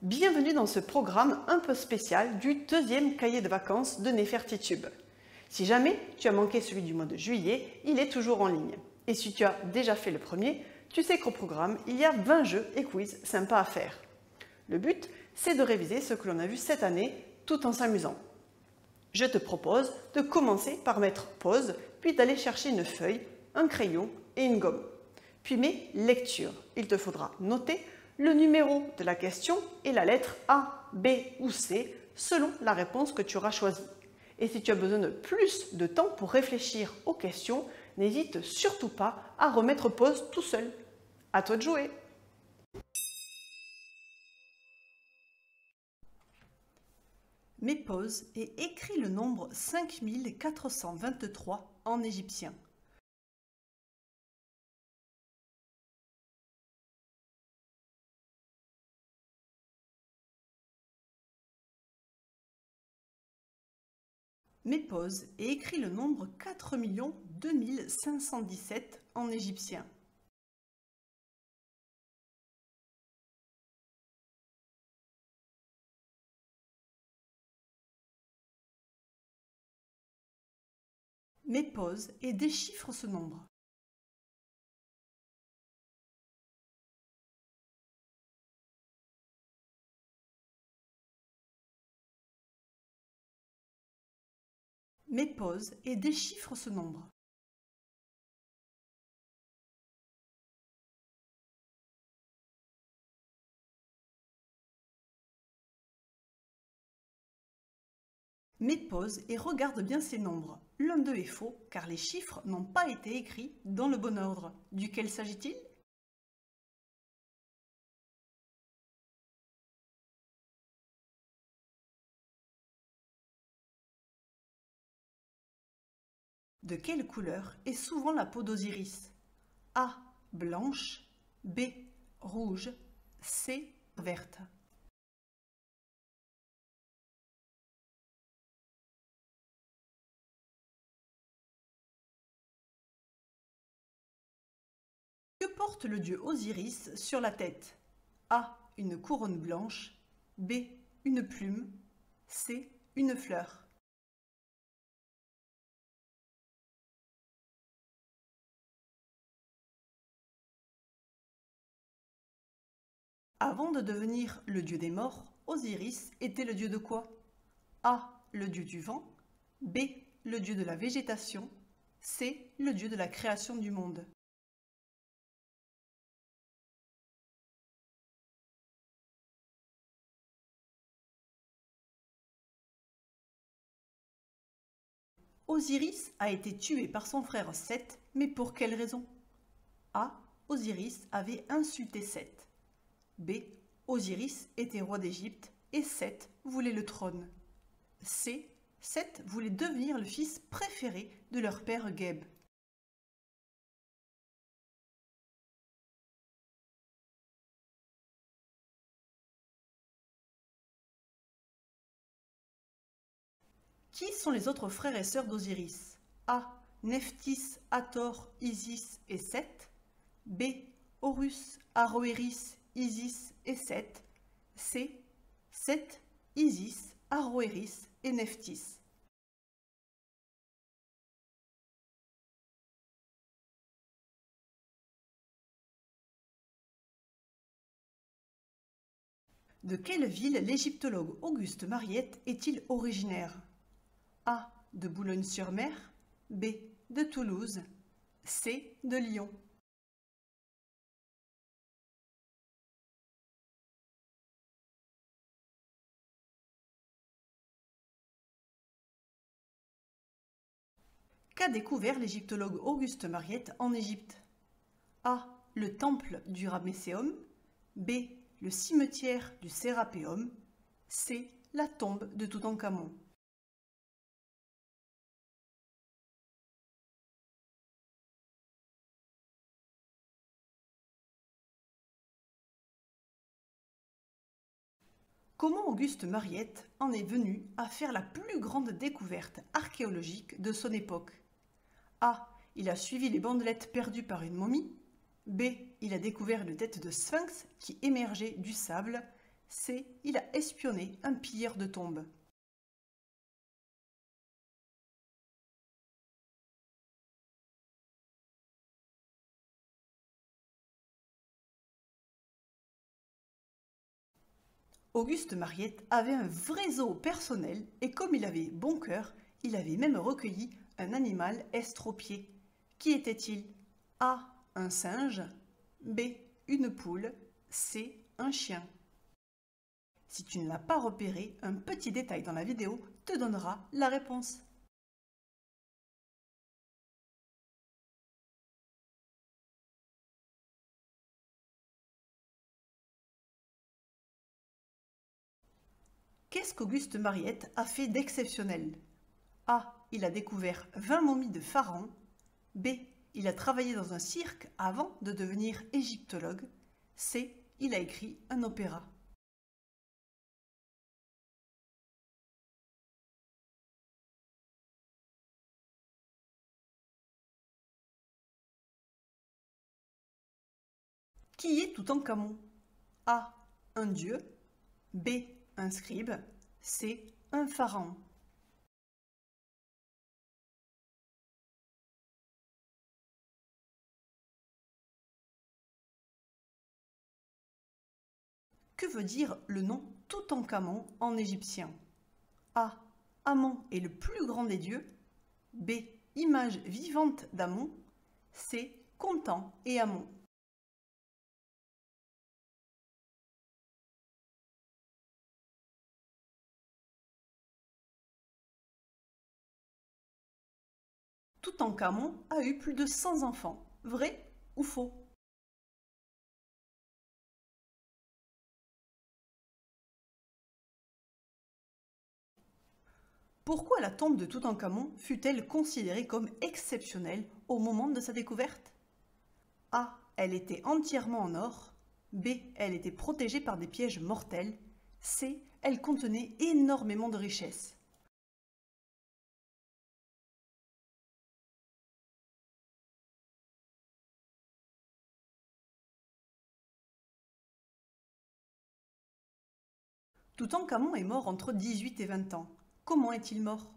Bienvenue dans ce programme un peu spécial du deuxième cahier de vacances de Nefertitube. Si jamais tu as manqué celui du mois de juillet, il est toujours en ligne. Et si tu as déjà fait le premier, tu sais qu'au programme, il y a 20 jeux et quiz sympas à faire. Le but, c'est de réviser ce que l'on a vu cette année tout en s'amusant. Je te propose de commencer par mettre pause, puis d'aller chercher une feuille, un crayon et une gomme. Puis mets lecture. Il te faudra noter le numéro de la question et la lettre A, B ou C selon la réponse que tu auras choisie. Et si tu as besoin de plus de temps pour réfléchir aux questions, n'hésite surtout pas à remettre pause tout seul. À toi de jouer! Mets pause et écris le nombre 5423 en égyptien. Mets pause et écris le nombre 4 2517 en égyptien. Mets pause et déchiffre ce nombre. Mets pause et déchiffre ce nombre. Mets pause et regarde bien ces nombres. L'un d'eux est faux car les chiffres n'ont pas été écrits dans le bon ordre. Duquel s'agit-il? De quelle couleur est souvent la peau d'Osiris? A. Blanche. B. Rouge. C. Verte. Que porte le dieu Osiris sur la tête? A. Une couronne blanche. B. Une plume. C. Une fleur. Avant de devenir le dieu des morts, Osiris était le dieu de quoi? A. Le dieu du vent. B. Le dieu de la végétation. C. Le dieu de la création du monde. Osiris a été tué par son frère Seth, mais pour quelle raison? A. Osiris avait insulté Seth. B. Osiris était roi d'Égypte et Seth voulait le trône. C. Seth voulait devenir le fils préféré de leur père Geb. Qui sont les autres frères et sœurs d'Osiris? A. Nephthys, Hathor, Isis et Seth. B. Horus, Aroëris, Isis et Seth. C. Seth, Isis, Aroëris et Nephthys. De quelle ville l'égyptologue Auguste Mariette est-il originaire? A. De Boulogne-sur-Mer. B. De Toulouse. C. De Lyon. Qu'a découvert l'égyptologue Auguste Mariette en Égypte? A. Le temple du Ramesséum. B. Le cimetière du Sérapéum. C. La tombe de Toutankhamon. Comment Auguste Mariette en est venu à faire la plus grande découverte archéologique de son époque? A. Il a suivi les bandelettes perdues par une momie. B. Il a découvert une tête de sphinx qui émergeait du sable. C. Il a espionné un pilleur de tombes. Auguste Mariette avait un vrai zoo personnel et comme il avait bon cœur, il avait même recueilli un animal estropié. Qui était-il? A. Un singe. B. Une poule. C. Un chien. Si tu ne l'as pas repéré, un petit détail dans la vidéo te donnera la réponse. Qu'est-ce qu'Auguste Mariette a fait d'exceptionnel? A. Il a découvert 20 momies de pharaons. B. Il a travaillé dans un cirque avant de devenir égyptologue. C. Il a écrit un opéra. Qui est Toutankhamon? A. Un dieu. B. Un scribe. C. Un pharaon. Que veut dire le nom Toutankhamon en égyptien? A. Amon est le plus grand des dieux. B. Image vivante d'Amon. C. Content et Amon. Toutankhamon a eu plus de 100 enfants. Vrai ou faux? Pourquoi la tombe de Toutankhamon fut-elle considérée comme exceptionnelle au moment de sa découverte? A. Elle était entièrement en or. B. Elle était protégée par des pièges mortels. C. Elle contenait énormément de richesses. Toutankhamon est mort entre 18 et 20 ans. Comment est-il mort?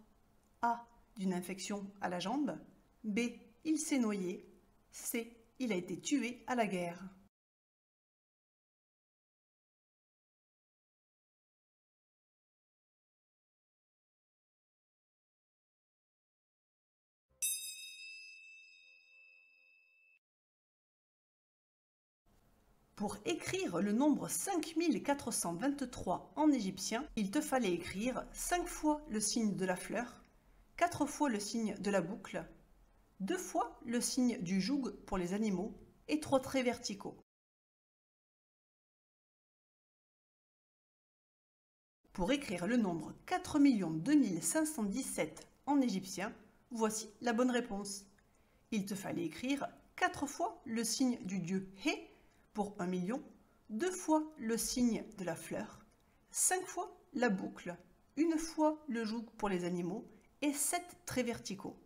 A. D'une infection à la jambe. B. Il s'est noyé. C. Il a été tué à la guerre. Pour écrire le nombre 5423 en égyptien, il te fallait écrire 5 fois le signe de la fleur, 4 fois le signe de la boucle, 2 fois le signe du joug pour les animaux et 3 traits verticaux. Pour écrire le nombre 4 2517 en égyptien, voici la bonne réponse. Il te fallait écrire 4 fois le signe du dieu Hé pour 1 million, 2 fois le signe de la fleur, 5 fois la boucle, 1 fois le joug pour les animaux et 7 traits verticaux.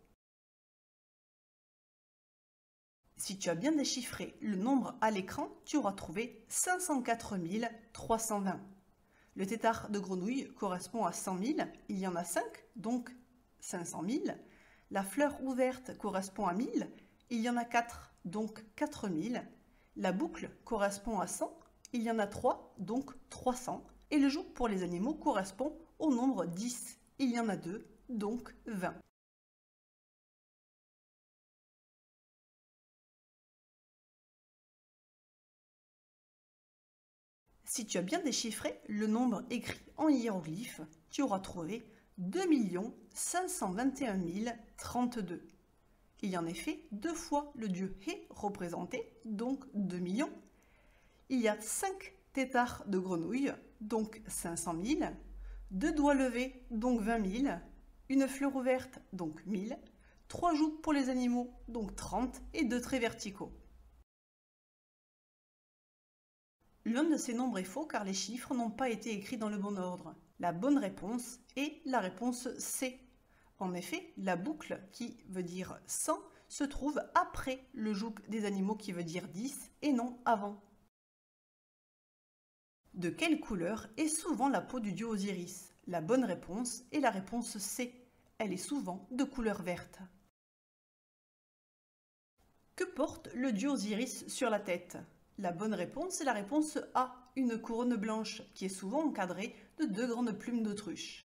Si tu as bien déchiffré le nombre à l'écran, tu auras trouvé 504 320. Le tétard de grenouille correspond à 100 000, il y en a 5, donc 500 000. La fleur ouverte correspond à 1000, il y en a 4, donc 4000. La boucle correspond à 100, il y en a 3, donc 300. Et le joug pour les animaux correspond au nombre 10, il y en a 2, donc 20. Si tu as bien déchiffré le nombre écrit en hiéroglyphes, tu auras trouvé 2 521 032. Il y a en effet 2 fois le dieu Hé représenté, donc 2 millions. Il y a 5 tétards de grenouilles, donc 500 000. 2 doigts levés, donc 20 000. Une fleur ouverte, donc 1000. 3 jougs pour les animaux, donc 30. Et 2 traits verticaux. L'un de ces nombres est faux car les chiffres n'ont pas été écrits dans le bon ordre. La bonne réponse est la réponse C. En effet, la boucle, qui veut dire 100, se trouve après le joug des animaux qui veut dire 10 et non avant. De quelle couleur est souvent la peau du dieu Osiris? La bonne réponse est la réponse C. Elle est souvent de couleur verte. Que porte le dieu Osiris sur la tête? La bonne réponse est la réponse A. Une couronne blanche qui est souvent encadrée de 2 grandes plumes d'autruche.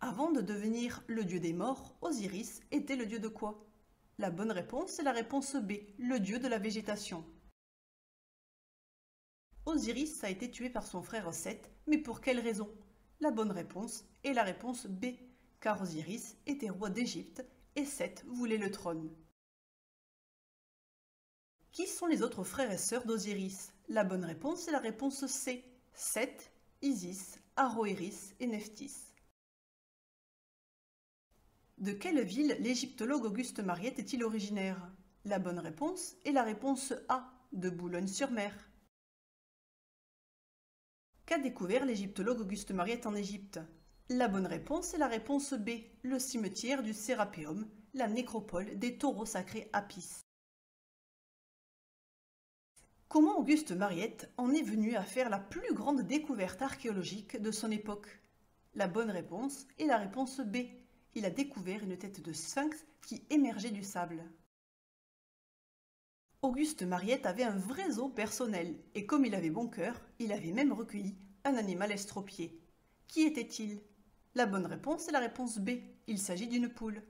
Avant de devenir le dieu des morts, Osiris était le dieu de quoi? La bonne réponse est la réponse B. Le dieu de la végétation. Osiris a été tué par son frère Seth, mais pour quelle raison? La bonne réponse est la réponse B, car Osiris était roi d'Égypte et Seth voulait le trône. Qui sont les autres frères et sœurs d'Osiris? La bonne réponse est la réponse C, Seth, Isis, Aroëris et Nephthys. De quelle ville l'égyptologue Auguste Mariette est-il originaire? La bonne réponse est la réponse A, de Boulogne-sur-Mer. Qu'a découvert l'égyptologue Auguste Mariette en Égypte? La bonne réponse est la réponse B, le cimetière du Sérapéum, la nécropole des taureaux sacrés Apis. Comment Auguste Mariette en est venu à faire la plus grande découverte archéologique de son époque? La bonne réponse est la réponse B. Il a découvert une tête de sphinx qui émergeait du sable. Auguste Mariette avait un vrai zoo personnel, et comme il avait bon cœur, il avait même recueilli un animal estropié. Qui était-il? La bonne réponse est la réponse B. Il s'agit d'une poule.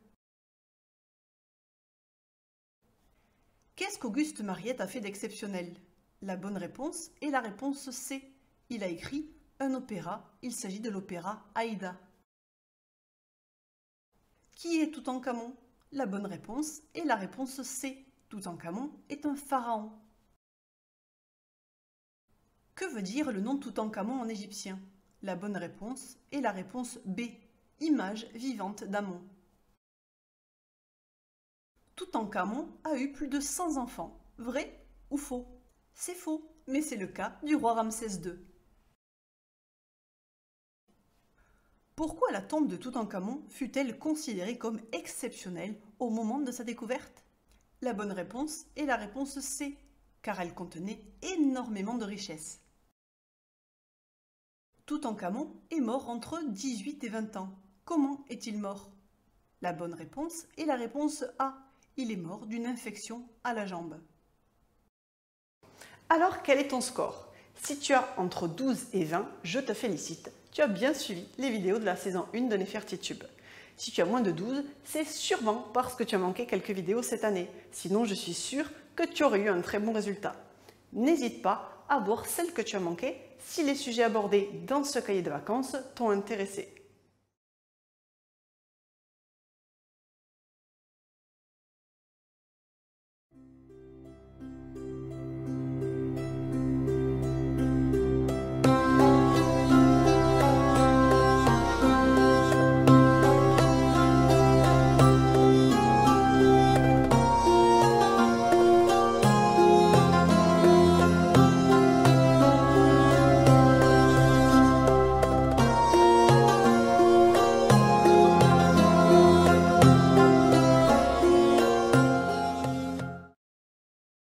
Qu'est-ce qu'Auguste Mariette a fait d'exceptionnel? La bonne réponse est la réponse C. Il a écrit un opéra, il s'agit de l'opéra Aïda. Qui est Toutankhamon? La bonne réponse est la réponse C. Toutankhamon est un pharaon. Que veut dire le nom Toutankhamon en égyptien? La bonne réponse est la réponse B. Image vivante d'Amon. Toutankhamon a eu plus de 100 enfants. Vrai ou faux? C'est faux, mais c'est le cas du roi Ramsès II. Pourquoi la tombe de Toutankhamon fut-elle considérée comme exceptionnelle au moment de sa découverte? La bonne réponse est la réponse C, car elle contenait énormément de richesses. Toutankhamon est mort entre 18 et 20 ans. Comment est-il mort? La bonne réponse est la réponse A. Il est mort d'une infection à la jambe. Alors, quel est ton score? Si tu as entre 12 et 20, je te félicite. Tu as bien suivi les vidéos de la saison 1 de Nefertitube. Si tu as moins de 12, c'est sûrement parce que tu as manqué quelques vidéos cette année. Sinon, je suis sûre que tu aurais eu un très bon résultat. N'hésite pas à voir celles que tu as manquées si les sujets abordés dans ce cahier de vacances t'ont intéressé.